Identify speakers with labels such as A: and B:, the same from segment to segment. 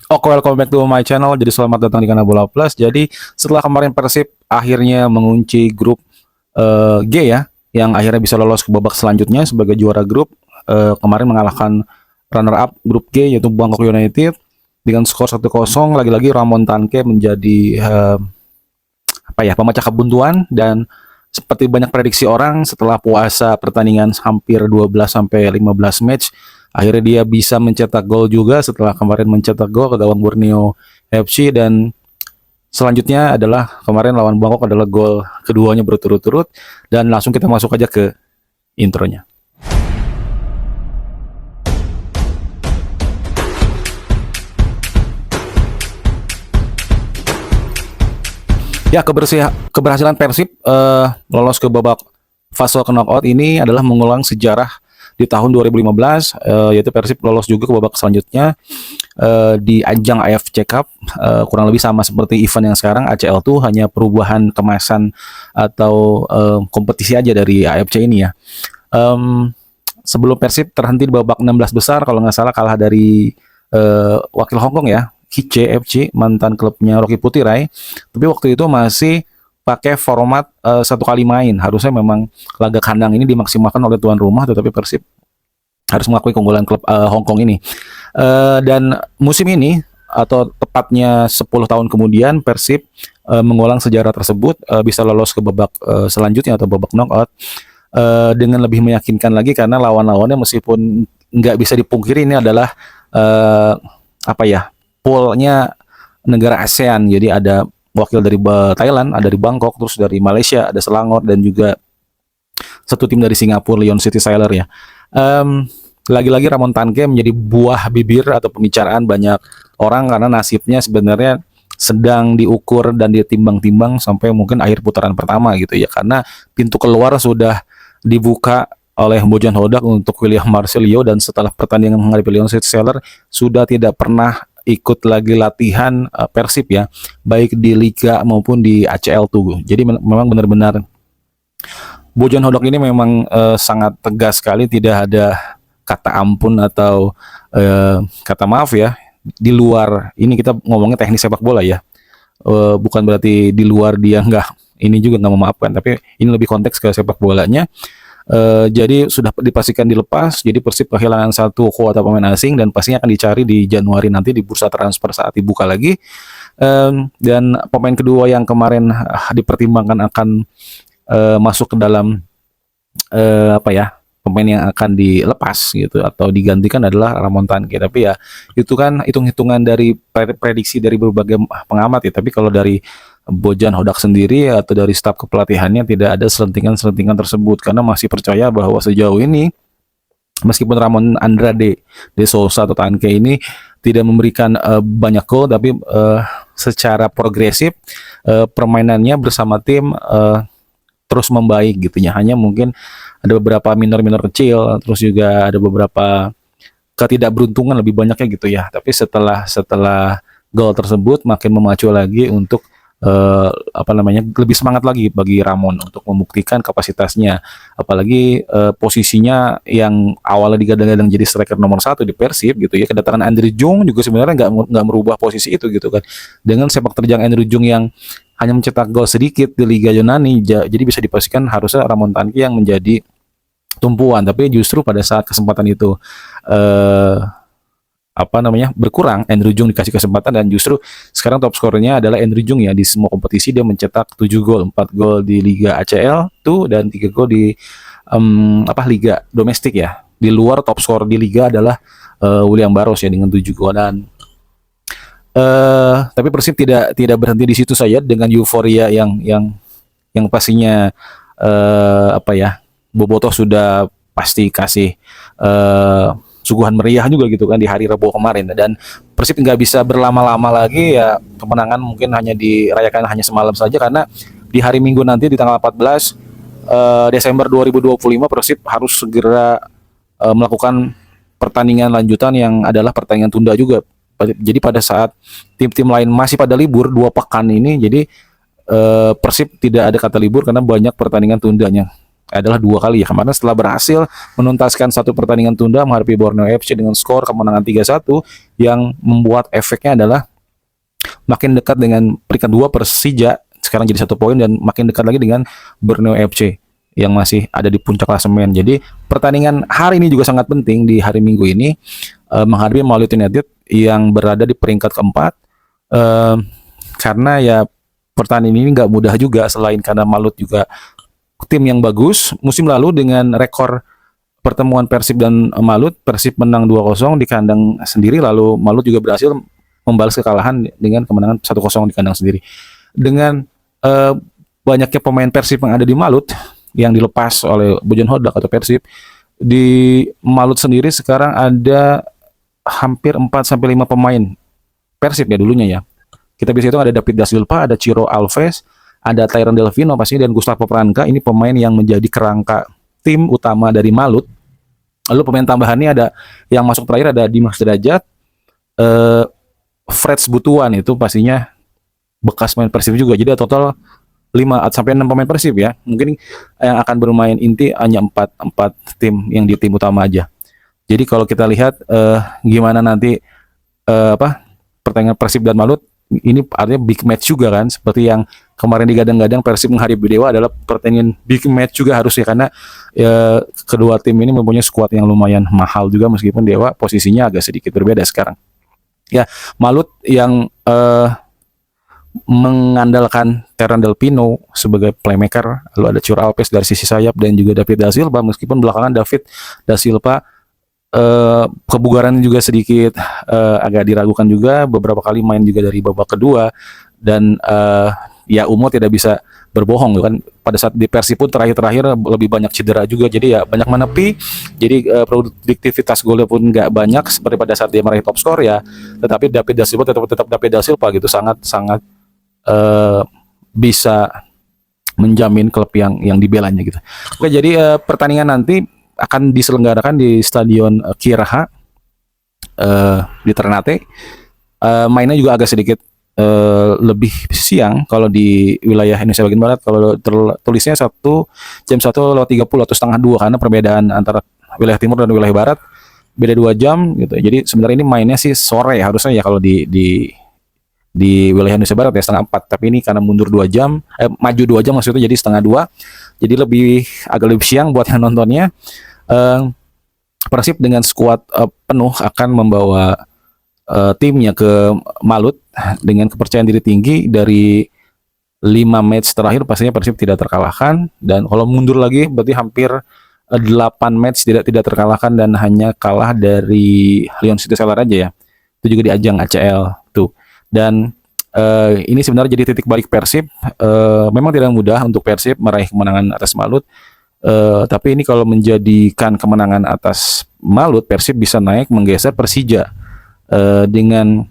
A: Oke, welcome back to my channel. Jadi selamat datang di kanal Bola Plus. Jadi setelah kemarin Persib akhirnya mengunci grup G ya, yang akhirnya bisa lolos ke babak selanjutnya sebagai juara grup, kemarin mengalahkan runner up grup G yaitu Bangkok United dengan skor 1-0. Lagi-lagi Ramon Tanke menjadi pemecah kebuntuan, dan seperti banyak prediksi orang setelah puasa pertandingan hampir 12 sampai 15 match, akhirnya dia bisa mencetak gol juga setelah kemarin mencetak gol ke gawang Borneo FC. Dan selanjutnya adalah kemarin lawan Bangkok adalah gol keduanya berturut-turut. Dan langsung kita masuk aja ke intronya. Ya, keberhasilan Persib lolos ke babak fase knockout ini adalah mengulang sejarah di tahun 2015, yaitu Persib lolos juga ke babak selanjutnya di ajang AFC Cup, kurang lebih sama seperti event yang sekarang ACL tuh, hanya perubahan kemasan atau kompetisi aja dari AFC ini ya. Sebelum Persib terhenti di babak 16 besar, kalau nggak salah kalah dari wakil Hong Kong ya, Kice FC, mantan klubnya Rocky Putirai. Tapi waktu itu masih pakai format satu kali main. Harusnya memang laga kandang ini dimaksimalkan oleh tuan rumah, tetapi Persib harus mengakui keunggulan klub Hong Kong ini. Dan musim ini, atau tepatnya 10 tahun kemudian, Persib mengulang sejarah tersebut, bisa lolos ke babak selanjutnya atau babak knockout dengan lebih meyakinkan lagi, karena lawan-lawannya meskipun nggak bisa dipungkiri ini adalah poolnya negara ASEAN. Jadi ada wakil dari Thailand, ada dari Bangkok, terus dari Malaysia ada Selangor, dan juga satu tim dari Singapura, Leon City Sailor ya. Lagi-lagi Ramon Tanke menjadi buah bibir atau pembicaraan banyak orang, karena nasibnya sebenarnya sedang diukur dan ditimbang-timbang sampai mungkin akhir putaran pertama gitu ya, karena pintu keluar sudah dibuka oleh Bojan Hodak untuk William Marcelio, dan setelah pertandingan menghadapi Leon City Sailor sudah tidak pernah ikut lagi latihan Persib ya, baik di Liga maupun di ACL tuh. Jadi memang benar-benar Bojan Hodak ini memang sangat tegas sekali, tidak ada kata ampun atau kata maaf ya. Di luar ini kita ngomongnya teknis sepak bola ya, bukan berarti di luar dia nggak, ini juga nggak memaafkan, tapi ini lebih konteks ke sepak bolanya. Jadi sudah dipastikan dilepas. Jadi Persib kehilangan satu kuota pemain asing, dan pastinya akan dicari di Januari nanti di bursa transfer saat dibuka lagi. Dan pemain kedua yang kemarin dipertimbangkan akan masuk ke dalam pemain yang akan dilepas gitu atau digantikan adalah Ramon Tanke. Tapi ya itu kan hitung-hitungan dari prediksi dari berbagai pengamat ya. Tapi kalau dari Bojan Hodak sendiri atau dari staf kepelatihannya tidak ada selentingan-selentingan tersebut, karena masih percaya bahwa sejauh ini meskipun Ramon Andrade de Sousa atau Tanke ini tidak memberikan banyak gol, tapi secara progresif permainannya bersama tim terus membaik gitu ya. Hanya mungkin ada beberapa minor-minor kecil, terus juga ada beberapa ketidakberuntungan lebih banyaknya gitu ya. Tapi setelah gol tersebut makin memacu lagi untuk lebih semangat lagi bagi Ramon untuk membuktikan kapasitasnya, apalagi posisinya yang awalnya digadang-gadang jadi striker nomor 1 di Persib gitu ya. Kedatangan Andrew Jung juga sebenarnya nggak merubah posisi itu gitu kan, dengan sepak terjang Andrew Jung yang hanya mencetak gol sedikit di Liga Yunani. Jadi bisa dipastikan harusnya Ramon Tanki yang menjadi tumpuan, tapi justru pada saat kesempatan itu berkurang, Andrew Jung dikasih kesempatan, dan justru sekarang top skornya adalah Andrew Jung ya. Di semua kompetisi dia mencetak 7 gol, 4 gol di Liga ACL tuh, dan 3 gol di Liga domestik ya. Di luar, top skor di Liga adalah William Barros ya dengan 7 gol. Dan tapi Persib tidak berhenti di situ saja dengan euforia yang pastinya Bobotoh sudah pasti kasih suguhan meriah juga gitu kan di hari Rabu kemarin. Dan Persib nggak bisa berlama-lama lagi ya, kemenangan mungkin hanya dirayakan hanya semalam saja, karena di hari Minggu nanti di tanggal 14 Desember 2025 Persib harus segera melakukan pertandingan lanjutan yang adalah pertandingan tunda juga. Jadi pada saat tim-tim lain masih pada libur 2 pekan ini, jadi Persib tidak ada kata libur karena banyak pertandingan tundanya. adalah 2 kali ya. Kemarin setelah berhasil menuntaskan satu pertandingan tunda menghadapi Borneo FC dengan skor kemenangan 3-1, yang membuat efeknya adalah makin dekat dengan peringkat 2 Persija, sekarang jadi 1 poin, dan makin dekat lagi dengan Borneo FC yang masih ada di puncak klasemen. Jadi pertandingan hari ini juga sangat penting di hari Minggu ini, menghadapi Malut United yang berada di peringkat keempat, karena ya pertandingan ini nggak mudah juga, selain karena Malut juga tim yang bagus. Musim lalu dengan rekor pertemuan Persib dan Malut, Persib menang 2-0 di kandang sendiri, lalu Malut juga berhasil membalas kekalahan dengan kemenangan 1-0 di kandang sendiri. Dengan banyaknya pemain Persib yang ada di Malut yang dilepas oleh Bojan Hodak atau Persib, di Malut sendiri sekarang ada hampir 4-5 pemain Persib ya dulunya ya. Kita bisa hitung ada David da Silva, ada Ciro Alves, ada Tyron Delvino pasti, dan Gustavo Pranka. Ini pemain yang menjadi kerangka tim utama dari Malut. Lalu pemain tambahannya ada yang masuk terakhir, ada Dimas Derajat, Freds Butuan, itu pastinya bekas main Persib juga. Jadi total 5-6 pemain Persib ya. Mungkin yang akan bermain inti hanya 4 tim yang di tim utama aja. Jadi kalau kita lihat gimana nanti pertandingan Persib dan Malut, ini artinya big match juga kan, seperti yang kemarin digadang-gadang Persib menghadapi Dewa adalah pertandingan big match juga harusnya, karena kedua tim ini mempunyai skuad yang lumayan mahal juga, meskipun Dewa posisinya agak sedikit berbeda sekarang. Ya, Malut yang mengandalkan Terran Del Pino sebagai playmaker, lalu ada Ciro Alves dari sisi sayap, dan juga David da Silva, meskipun belakangan David da Silva kebugaran juga sedikit agak diragukan juga, beberapa kali main juga dari babak kedua, dan ya umur tidak bisa berbohong kan, pada saat di Persib pun terakhir lebih banyak cedera juga, jadi ya banyak menepi, jadi produktivitas golnya pun nggak banyak seperti pada saat dia meraih top skor ya. Tetapi David da Silva tetap David da Silva gitu, sangat bisa menjamin klub yang dibelanya gitu. Oke, jadi pertandingan nanti akan diselenggarakan di Stadion Kiraha di Ternate. Mainnya juga agak sedikit lebih siang kalau di wilayah Indonesia bagian barat. Kalau tulisnya jam 1:30 atau setengah 2, karena perbedaan antara wilayah timur dan wilayah barat beda 2 jam gitu. Jadi sebenarnya ini mainnya sih sore harusnya ya kalau di wilayah Indonesia Barat ya, setengah 4, tapi ini karena mundur 2 jam, maju 2 jam maksudnya, jadi setengah 2, jadi agak lebih siang buat yang nontonnya. Persib dengan skuad penuh akan membawa timnya ke Malut dengan kepercayaan diri tinggi. Dari 5 match terakhir pastinya Persib tidak terkalahkan, dan kalau mundur lagi berarti hampir 8 match tidak terkalahkan, dan hanya kalah dari Lyon City Seller aja ya, itu juga di ajang ACL tuh. Dan ini sebenarnya jadi titik balik Persib. Memang tidak mudah untuk Persib meraih kemenangan atas Malut, tapi ini kalau menjadikan kemenangan atas Malut, Persib bisa naik menggeser Persija dengan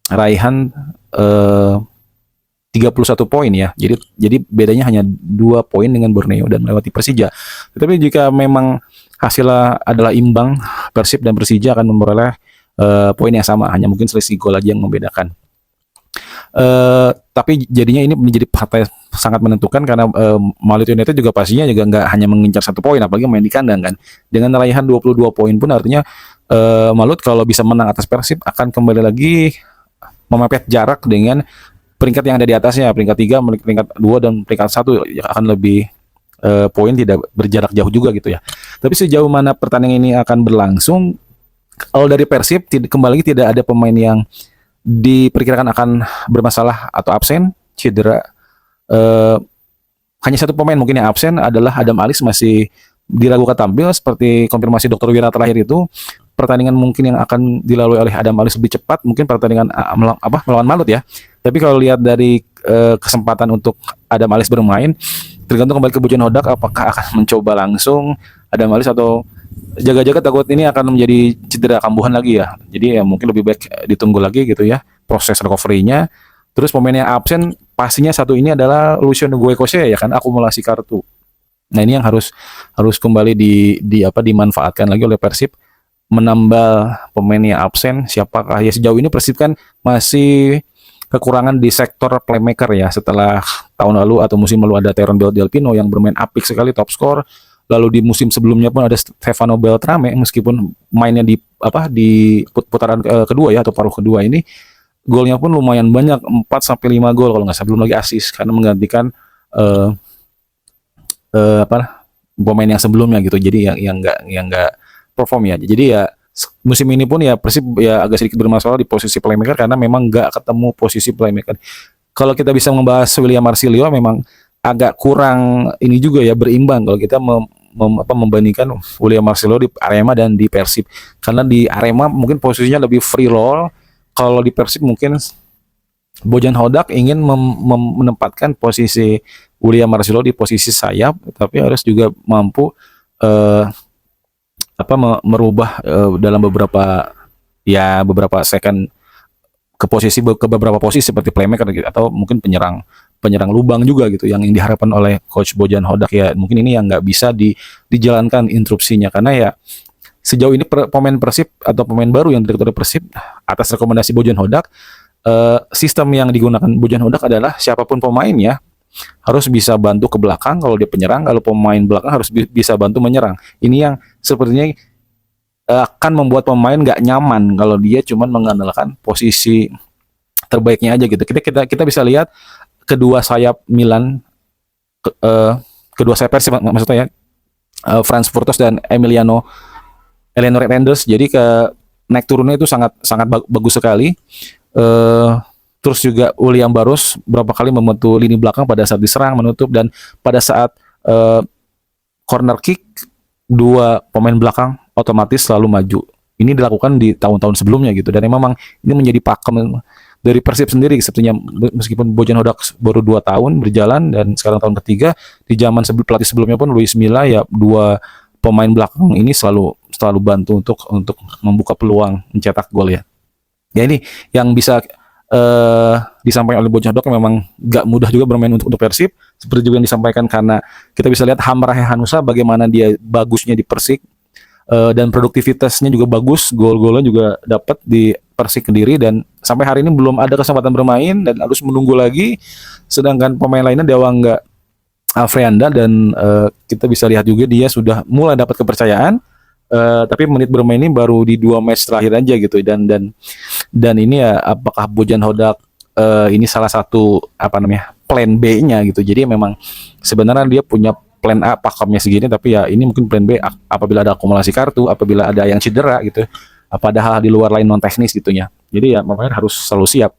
A: raihan 31 poin ya. Jadi bedanya hanya 2 poin dengan Borneo dan melewati Persija. Tetapi jika memang hasilnya adalah imbang, Persib dan Persija akan memperoleh poin yang sama, hanya mungkin selisih gol aja yang membedakan. Tapi jadinya ini menjadi partai sangat menentukan, karena Malut United juga pastinya juga nggak hanya mengincar 1 poin, apalagi main di kandang kan. Dengan raihan 22 poin pun artinya Malut kalau bisa menang atas Persib akan kembali lagi memepet jarak dengan peringkat yang ada di atasnya, peringkat 3, peringkat 2, dan peringkat 1 akan lebih poin tidak berjarak jauh juga gitu ya. Tapi sejauh mana pertandingan ini akan berlangsung, kalau dari Persib kembali lagi tidak ada pemain yang diperkirakan akan bermasalah atau absen, cedera. Hanya 1 pemain mungkin yang absen adalah Adam Alis, masih diragukan tampil seperti konfirmasi Dr. Wira terakhir itu. Pertandingan mungkin yang akan dilalui oleh Adam Alis lebih cepat, mungkin pertandingan melawan Malut ya. Tapi kalau lihat dari kesempatan untuk Adam Alis bermain, tergantung kembali ke Bojan Hodak apakah akan mencoba langsung Adam Alis atau jaga-jaga, takut ini akan menjadi cedera kambuhan lagi ya. Jadi ya mungkin lebih baik ditunggu lagi gitu ya proses recovery-nya. Terus pemain yang absen pastinya satu ini adalah Luciano Guecosea ya kan, akumulasi kartu. Nah, ini yang harus kembali dimanfaatkan lagi oleh Persib, menambal pemain yang absen. Siapakah ya? Sejauh ini Persib kan masih kekurangan di sektor playmaker ya, setelah tahun lalu atau musim lalu ada Teron Del Pino yang bermain apik sekali, top skor. Lalu di musim sebelumnya pun ada Stefano Beltrame, meskipun mainnya di putaran kedua ya, atau paruh kedua ini, golnya pun lumayan banyak, 4 sampai 5 gol kalau nggak salah, belum lagi assist karena menggantikan eh pemain yang sebelumnya gitu. Jadi yang nggak perform ya. Jadi ya musim ini pun ya Persib ya agak sedikit bermasalah di posisi playmaker karena memang nggak ketemu posisi playmaker. Kalau kita bisa membahas William Marsilio, memang agak kurang ini juga ya, berimbang kalau kita membandingkan William Marcelo di Arema dan di Persib. Karena di Arema mungkin posisinya lebih free roll, kalau di Persib mungkin Bojan Hodak ingin menempatkan posisi William Marcelo di posisi sayap, tapi harus juga mampu eh, merubah dalam beberapa second ke beberapa posisi seperti playmaker gitu, atau mungkin penyerang lubang juga gitu yang diharapkan oleh coach Bojan Hodak ya. Mungkin ini yang nggak bisa dijalankan instruksinya karena ya sejauh ini pemain Persib atau pemain baru yang direktur Persib atas rekomendasi Bojan Hodak, sistem yang digunakan Bojan Hodak adalah siapapun pemainnya harus bisa bantu ke belakang kalau dia penyerang, kalau pemain belakang harus bisa bantu menyerang. Ini yang sepertinya akan membuat pemain nggak nyaman kalau dia cuma mengandalkan posisi terbaiknya aja gitu. Kita bisa lihat kedua sayap Milan, kedua sayap Persib maksudnya ya, Franz Furtos dan Eleanor Renders. Jadi naik turunnya itu sangat sangat bagus sekali. Terus juga William Barros berapa kali membantu lini belakang pada saat diserang, menutup, dan pada saat corner kick dua pemain belakang otomatis selalu maju. Ini dilakukan di tahun-tahun sebelumnya gitu, dan memang ini menjadi pakem dari Persib sendiri sepertinya. Meskipun Bojan Hodak baru 2 tahun berjalan dan sekarang tahun ketiga, di zaman pelatih sebelumnya pun Luis Milla ya, dua pemain belakang ini selalu bantu untuk membuka peluang mencetak gol ya. Ya ini yang bisa disampaikan oleh Bojan Hodak, memang gak mudah juga bermain untuk Persib, seperti juga yang disampaikan, karena kita bisa lihat Hamrahe Hanusa bagaimana dia bagusnya di Persik, dan produktivitasnya juga bagus, gol-golnya juga dapat di Persik Kediri, dan sampai hari ini belum ada kesempatan bermain dan harus menunggu lagi. Sedangkan pemain lainnya Dewangga Afrianda, dan kita bisa lihat juga dia sudah mulai dapat kepercayaan, tapi menit bermain ini baru di 2 match terakhir aja gitu, dan ini ya apakah Bojan Hodak ini salah satu plan B-nya gitu. Jadi memang sebenarnya dia punya plan A pakemnya segini, tapi ya ini mungkin plan B apabila ada akumulasi kartu, apabila ada yang cedera gitu, ada hal di luar lain non teknis gitunya. Jadi ya pemain harus selalu siap.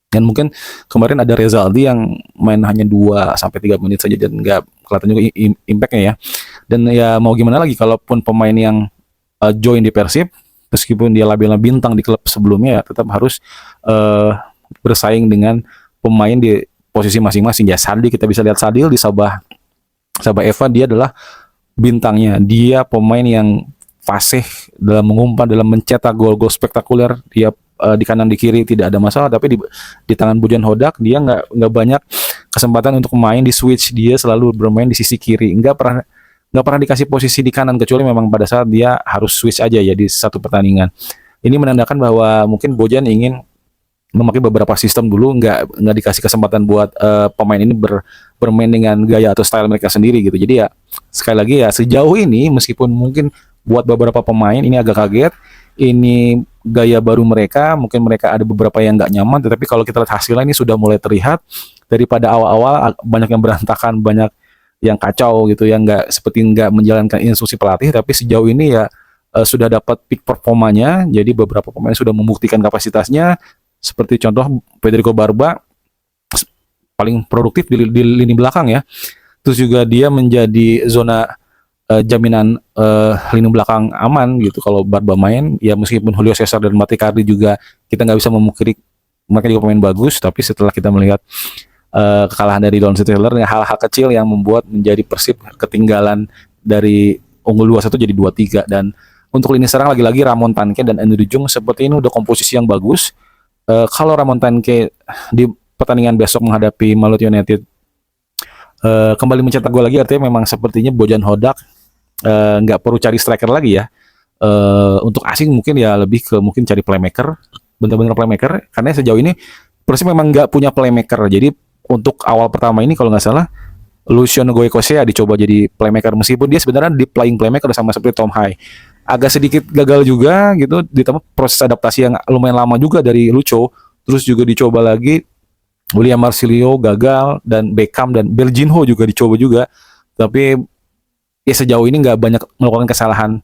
A: Dan mungkin kemarin ada Rezaldi yang main hanya 2 sampai 3 menit saja dan nggak kelihatan juga impact-nya ya. Dan ya mau gimana lagi, kalaupun pemain yang join di Persib, meskipun dia labelnya bintang di klub sebelumnya, ya tetap harus bersaing dengan pemain di posisi masing-masing. Ya Sadil, kita bisa lihat Sadil di Sabah Eva, dia adalah bintangnya. Dia pemain yang fasih dalam mengumpan, dalam mencetak gol-gol spektakuler. Dia di kanan di kiri tidak ada masalah, tapi di tangan Bojan Hodak dia nggak banyak kesempatan untuk main di switch. Dia selalu bermain di sisi kiri, nggak pernah dikasih posisi di kanan, kecuali memang pada saat dia harus switch aja ya di satu pertandingan. Ini menandakan bahwa mungkin Bojan ingin memakai beberapa sistem dulu, nggak dikasih kesempatan buat pemain ini bermain dengan gaya atau style mereka sendiri gitu. Jadi ya sekali lagi ya, sejauh ini meskipun mungkin buat beberapa pemain ini agak kaget, ini gaya baru mereka, mungkin mereka ada beberapa yang nggak nyaman, tetapi kalau kita lihat hasilnya ini sudah mulai terlihat. Daripada awal-awal banyak yang berantakan, banyak yang kacau gitu, yang nggak menjalankan instruksi pelatih, tapi sejauh ini ya sudah dapat peak performanya. Jadi beberapa pemain sudah membuktikan kapasitasnya, seperti contoh Federico Barba paling produktif di lini belakang ya. Terus juga dia menjadi zona jaminan lini belakang aman gitu kalau Barba main ya. Meskipun Julio Cesar dan Mati Cardi juga kita nggak bisa memungkiri mereka juga pemain bagus, tapi setelah kita melihat kekalahan dari Lyon City Sailor, hal-hal kecil yang membuat menjadi Persib ketinggalan dari unggul 2-1 jadi 2-3. Dan untuk lini serang lagi-lagi Ramon Tanke dan Andrew Jung seperti ini udah komposisi yang bagus. Kalau Ramon Tanke di pertandingan besok menghadapi Maluku United kembali mencetak gol lagi, artinya memang sepertinya Bojan Hodak nggak perlu cari striker lagi ya. Untuk asing mungkin ya lebih ke mungkin cari playmaker, bener-bener playmaker, karena sejauh ini Persib memang nggak punya playmaker. Jadi untuk awal pertama ini kalau nggak salah Luciano Goycochea dicoba jadi playmaker meskipun dia sebenarnya di playing playmaker sama seperti Tom High. Agak sedikit gagal juga gitu, ditambah proses adaptasi yang lumayan lama juga dari Lucho. Terus juga dicoba lagi William Marsilio gagal, dan Beckham dan Berginho juga dicoba juga. Tapi ya sejauh ini nggak banyak melakukan kesalahan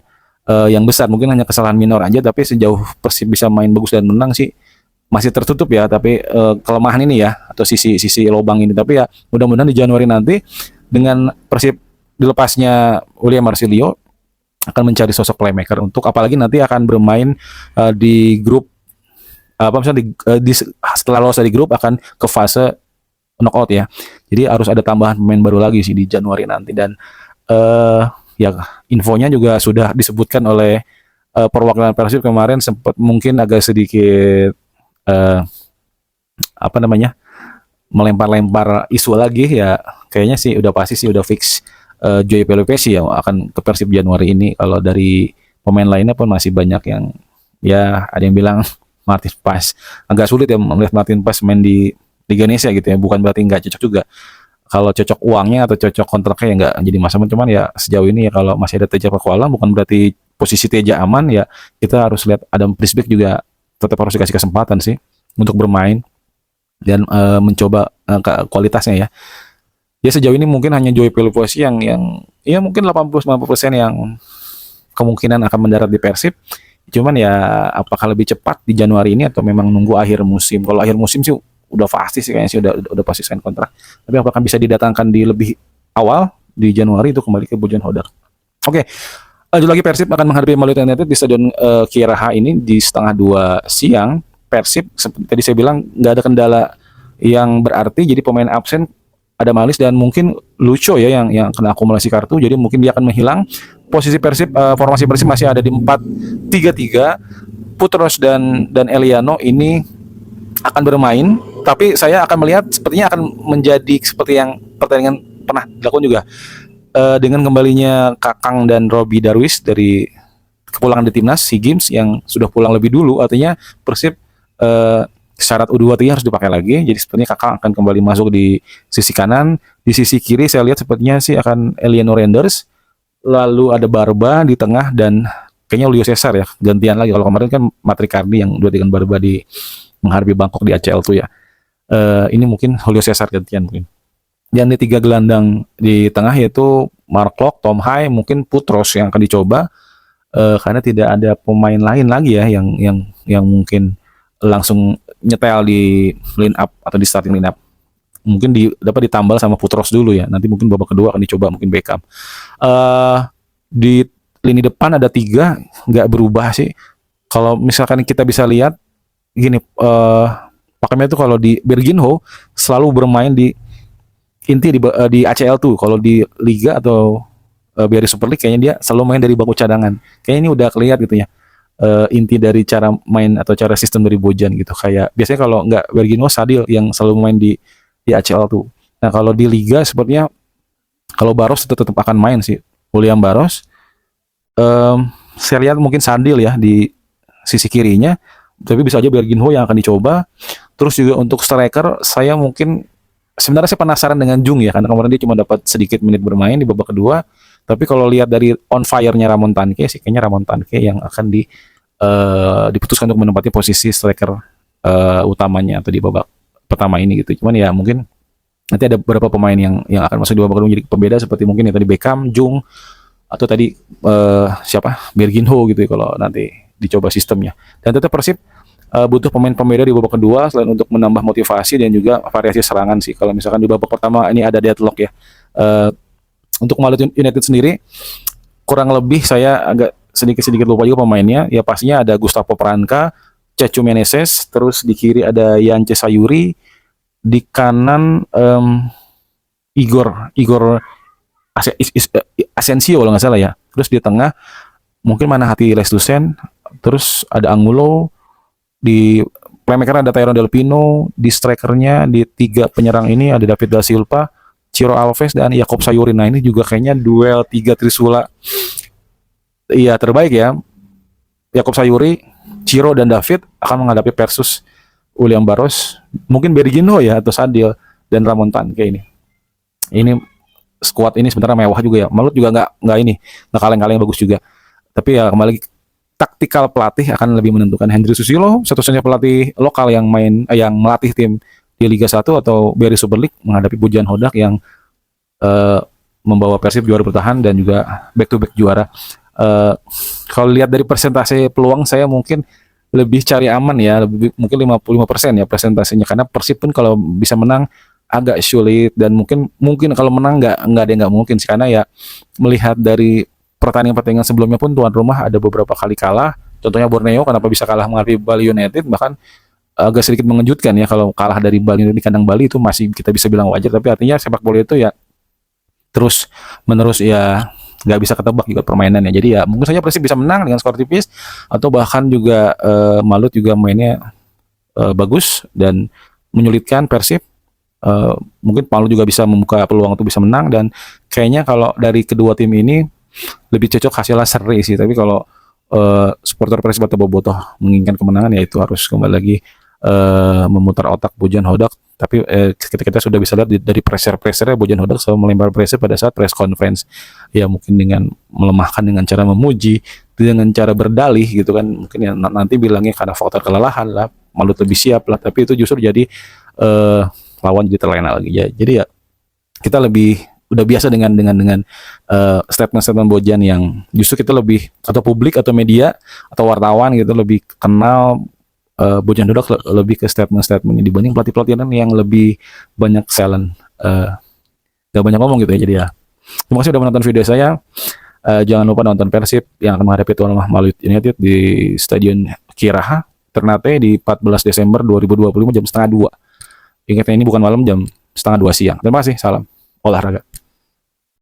A: yang besar, mungkin hanya kesalahan minor aja. Tapi sejauh Persib bisa main bagus dan menang sih masih tertutup ya. Tapi kelemahan ini ya, atau sisi lubang ini. Tapi ya mudah-mudahan di Januari nanti dengan Persib dilepasnya William Marsilio akan mencari sosok playmaker, untuk apalagi nanti akan bermain di grup apa misalnya setelah lolos dari grup akan ke fase knockout ya. Jadi harus ada tambahan pemain baru lagi sih di Januari nanti. Dan ya infonya juga sudah disebutkan oleh perwakilan Persib kemarin, sempat mungkin agak sedikit apa namanya, melempar-lempar isu lagi ya. Kayaknya sih udah pasti sih, udah fix Joey Pelopesi ya akan ke Persib Januari ini. Kalau dari pemain lainnya pun masih banyak yang ya, ada yang bilang Martin Paes. Agak sulit ya melihat Martin Paes main di Liga Indonesia gitu ya. Bukan berarti nggak cocok juga. Kalau cocok uangnya atau cocok kontraknya ya nggak jadi masalah. Cuman ya sejauh ini ya kalau masih ada Teja Pakualam, bukan berarti posisi Teja aman ya. Kita harus lihat Adam Prisbeck juga tetap harus dikasih kesempatan sih untuk bermain dan mencoba kualitasnya ya. Ya sejauh ini mungkin hanya Joey Pelopesi yang ya mungkin 80-90% yang kemungkinan akan mendarat di Persib. Cuman ya apakah lebih cepat di Januari ini atau memang nunggu akhir musim? Kalau akhir musim sih udah pasti sih, kayaknya sih udah pasti sign kontrak. Tapi apakah bisa didatangkan di lebih awal di Januari itu kembali ke Bojan Hodak. Oke, lanjut lagi, Persib akan menghadapi Maluku United di Stadion Kieraha ini di 1:30 siang. Persib seperti tadi saya bilang nggak ada kendala yang berarti, jadi pemain absen ada Malis dan mungkin Lucho ya yang kena akumulasi kartu, jadi mungkin dia akan menghilang. Posisi Persib, formasi Persib masih ada di 4-3-3. Putros dan Eliano ini akan bermain, tapi saya akan melihat sepertinya akan menjadi seperti yang pertandingan pernah dilakukan juga, dengan kembalinya Kakang dan Robi Darwis dari kepulangan di timnas SEA Games yang sudah pulang lebih dulu. Artinya Persib syarat U23 harus dipakai lagi. Jadi sepertinya Kakang akan kembali masuk di sisi kanan. Di sisi kiri saya lihat sepertinya sih akan Eliano Renders, lalu ada Barba di tengah, dan kayaknya Julio Cesar ya gantian lagi. Kalau kemarin kan Matrikardi yang dua dengan Barba di menghadapi Bangkok di ACL tuh ya. Ini mungkin Julio Cesar gantian mungkin. Dan di 3 gelandang di tengah yaitu Mark Locke, Tom High, mungkin Putros yang akan dicoba, karena tidak ada pemain lain lagi ya yang mungkin langsung nyetel di line up atau di starting line up. Mungkin dapat ditambal sama Putros dulu ya. Nanti mungkin babak kedua akan dicoba mungkin Beckham. Di lini depan ada 3, nggak berubah sih. Kalau misalkan kita bisa lihat gini, pakainya itu kalau di Berginho selalu bermain di inti di ACL tuh. Kalau di Liga atau biar di Super League kayaknya dia selalu main dari bangku cadangan. Kayaknya ini udah kelihatan gitu ya. Inti dari cara main atau cara sistem dari Bojan gitu. Kayak biasanya kalau nggak Berginho, Sadil yang selalu main di ACL tuh. Nah kalau di Liga sepertinya kalau Barros tetap akan main sih, William Barros. Saya lihat mungkin Sadil ya di sisi kirinya, tapi bisa aja Berginho yang akan dicoba. Terus juga untuk striker saya mungkin sebenarnya saya penasaran dengan Jung ya, karena kemarin dia cuma dapat sedikit menit bermain di babak kedua. Tapi kalau lihat dari on fire-nya Ramon Tanke sih, kayaknya Ramon Tanke yang akan diputuskan untuk menempati posisi striker utamanya atau di babak pertama ini gitu. Cuman ya mungkin nanti ada beberapa pemain yang akan masuk di babak kedua menjadi pembeda, seperti mungkin ya tadi Beckham, Jung, atau tadi siapa Berginho gitu ya, kalau nanti dicoba sistemnya. Dan tetap Persib butuh pemain pembeda di babak kedua selain untuk menambah motivasi dan juga variasi serangan sih. Kalau misalkan di babak pertama ini ada deadlock ya. Untuk Maluku United sendiri kurang lebih saya agak sedikit lupa juga pemainnya. Ya pastinya ada Gustavo Pranka, Cecu Meneses, terus di kiri ada Yance Sayuri, di kanan Igor Asensio kalau nggak salah ya. Terus di tengah mungkin Manahati Lestusen, terus ada Angulo, di playmaker ada Tyrone Del Pino, di strikernya di 3 penyerang ini ada David Da Silva, Ciro Alves, dan Yakob Sayuri. Nah ini juga kayaknya duel 3 Trisula iya terbaik ya. Yakob Sayuri, Ciro, dan David akan menghadapi versus William Barros, mungkin Berginho ya atau Sadil. dan Ramon Tan kayak ini. Ini squad ini sebenarnya mewah juga ya. Malut juga nggak kaleng-kaleng, bagus juga. Tapi ya kembali taktikal pelatih akan lebih menentukan. Hendry Susilo satu-satunya pelatih lokal yang yang melatih tim di Liga 1 atau BRI Super League menghadapi Bojan Hodak yang eh, membawa Persib juara bertahan dan juga back to back juara. Eh, Kalau lihat dari persentase peluang, saya mungkin lebih cari aman ya, lebih mungkin 55% ya presentasinya, karena Persib pun kalau bisa menang agak sulit, dan mungkin kalau menang nggak ada yang nggak mungkin sih, karena ya melihat dari pertandingan-pertandingan sebelumnya pun tuan rumah ada beberapa kali kalah. Contohnya Borneo, kenapa bisa kalah menghadapi Bali United, bahkan agak sedikit mengejutkan ya kalau kalah dari Bali United di kandang Bali, itu masih kita bisa bilang wajar, tapi artinya sepak bola itu ya terus menerus ya, nggak bisa ketebak juga permainannya. Jadi ya mungkin saja Persib bisa menang dengan skor tipis, atau bahkan juga Malut juga mainnya bagus dan menyulitkan Persib. Mungkin Malut juga bisa membuka peluang untuk bisa menang, dan kayaknya kalau dari kedua tim ini lebih cocok hasilnya seri sih. Tapi kalau supporter Persib atau Bobotoh menginginkan kemenangan, ya itu harus kembali lagi memutar otak Bojan Hodak. Tapi kita sudah bisa lihat dari pressure-pressurnya Bojan Hodak selalu melempar pressure pada saat press conference. Ya mungkin dengan melemahkan, dengan cara memuji, dengan cara berdalih gitu kan. Mungkin ya nanti bilangnya karena faktor kelelahan lah, Malut lebih siap lah. Tapi itu justru jadi lawan jadi terlena lagi ya. Jadi ya kita udah biasa dengan statement-statement Bojan yang justru kita lebih, atau publik atau media atau wartawan gitu, lebih kenal Bojan Hodak lebih ke statement-statementnya dibanding pelatih-pelatih yang lebih banyak silent, gak banyak ngomong gitu ya. Jadi ya terima kasih sudah menonton video saya. Jangan lupa nonton Persib yang akan menghadapi tuan rumah Malut United di Stadion Kiraha Ternate di 14 Desember 2025 jam setengah 2. Ingatnya ini bukan malam, jam setengah 2 siang. Terima kasih, salam olahraga.